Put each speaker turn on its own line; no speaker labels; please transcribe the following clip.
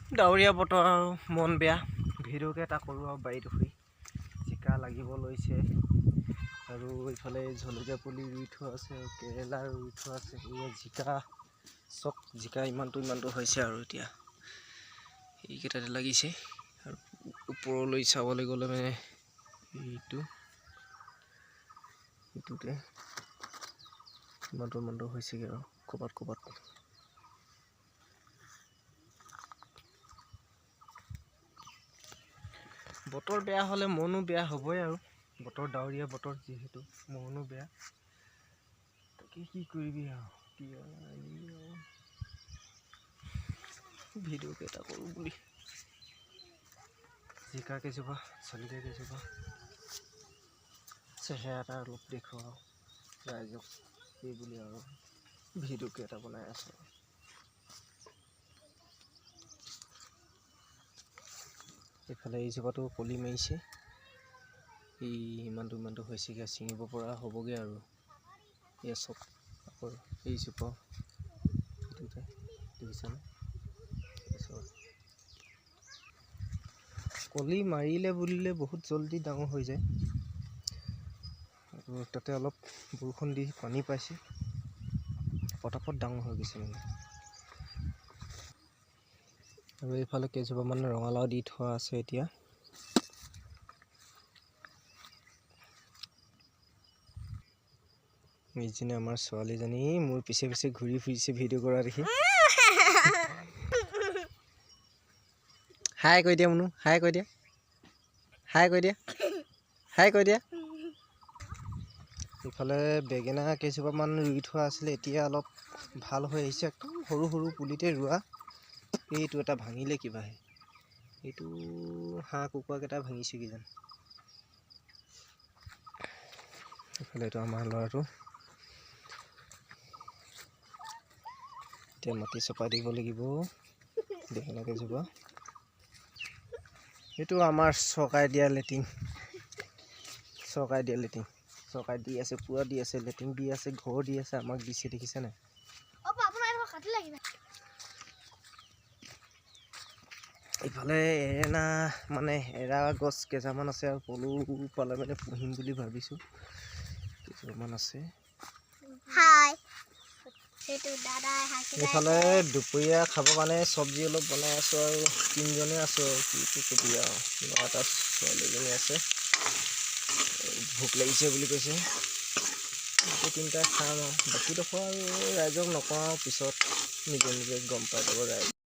ডাৱৰীয়া বতৰ আৰু মন বেয়া ভিডিঅ'কে এটা কৰোঁ আৰু বাৰীত শুই জিকা লাগিব লৈছে আৰু ইফালে জলকীয়া পুলি ৰুই থোৱা আছে আৰু কেৰেলা ৰুই থোৱা আছে এয়া জিকা চব জিকা ইমানটো হৈছে আৰু এতিয়া এইকেইটাতে লাগিছে আৰু ওপৰলৈ চাবলৈ গ'লে মানে এইটোতে ইমানটো হৈছেগৈ আৰু ক'ৰবাত বতৰ বেয়া হ'লে মনো বেয়া হ'বই আৰু বতৰ ডাৱৰীয়া বতৰ যিহেতু মনো বেয়া তাকে কি কৰিবি আৰু ভিডিঅ' এটা কৰোঁ বুলি জিকা কেইজোপা জলকীয়া কেইজোপা চেহেৰা এটা অলপ দেখুৱাওঁ ৰাইজক এই বুলি আৰু ভিডিঅ'কে এটা বনাই আছোঁ এইফালে এই জোপাটো কলি মাৰিছে এই ইমানটো হৈছেগৈ ছিঙিব পৰা হ'বগৈ আৰু এয়া চব আকৌ এই জোপা এইটোতে দেখিছানে কলি মাৰিলে বুলিলে বহুত জলদি ডাঙৰ হৈ যায় আৰু তাতে অলপ বৰষুণ দি পানী পাইছে পটাপট ডাঙৰ হৈ গৈছে মানে আৰু এইফালে কেইজোপামান ৰঙালাও দি থোৱা আছে এতিয়া এইজনী আমাৰ ছোৱালীজনী মোৰ পিছে ঘূৰি ফুৰিছে ভিডিঅ' কৰা দেখি হাই কৈ দিয়া মুনু হাই কৈ দিয়া ইফালে বেঙেনা কেইজোপামান ৰুই থোৱা আছিলে এতিয়া অলপ ভাল হৈ আহিছে একদম সৰু পুলিতে ৰোৱা এইটো এটা ভাঙিলে কিবাহে এইটো হাঁহ কুকুৰাকেইটা ভাঙিছে কিজান ইফালে এইটো আমাৰ ল'ৰাটো এতিয়া মাটি চপাই দিব লাগিব বেঙেনা কেইজোপা এইটো আমাৰ চৰকাৰে দিয়া লেট্ৰিন চৰকাৰে দি আছে পুৰা দি আছে লেট্ৰিন দি আছে ঘৰ দি আছে আমাক দিছে দেখিছে নাই ইফালে এৰেনা মানে এৰা গছ কেইটামান আছে আৰু পলু পালে মানে পুহিম বুলি ভাবিছোঁ কিছুমান আছে এইফালে দুপৰীয়া খাবৰ কাৰণে চব্জি অলপ বনাই আছোঁ আৰু তিনিজনে আছোঁ আৰু কি কবি আৰু এটা ছোৱালীজনী আছে ভোক লাগিছে বুলি কৈছে তিনিটাই খাম আৰু বাকীডোখৰ আৰু ৰাইজক নকওঁ পিছত নিজে গম পাই যাব ৰাইজ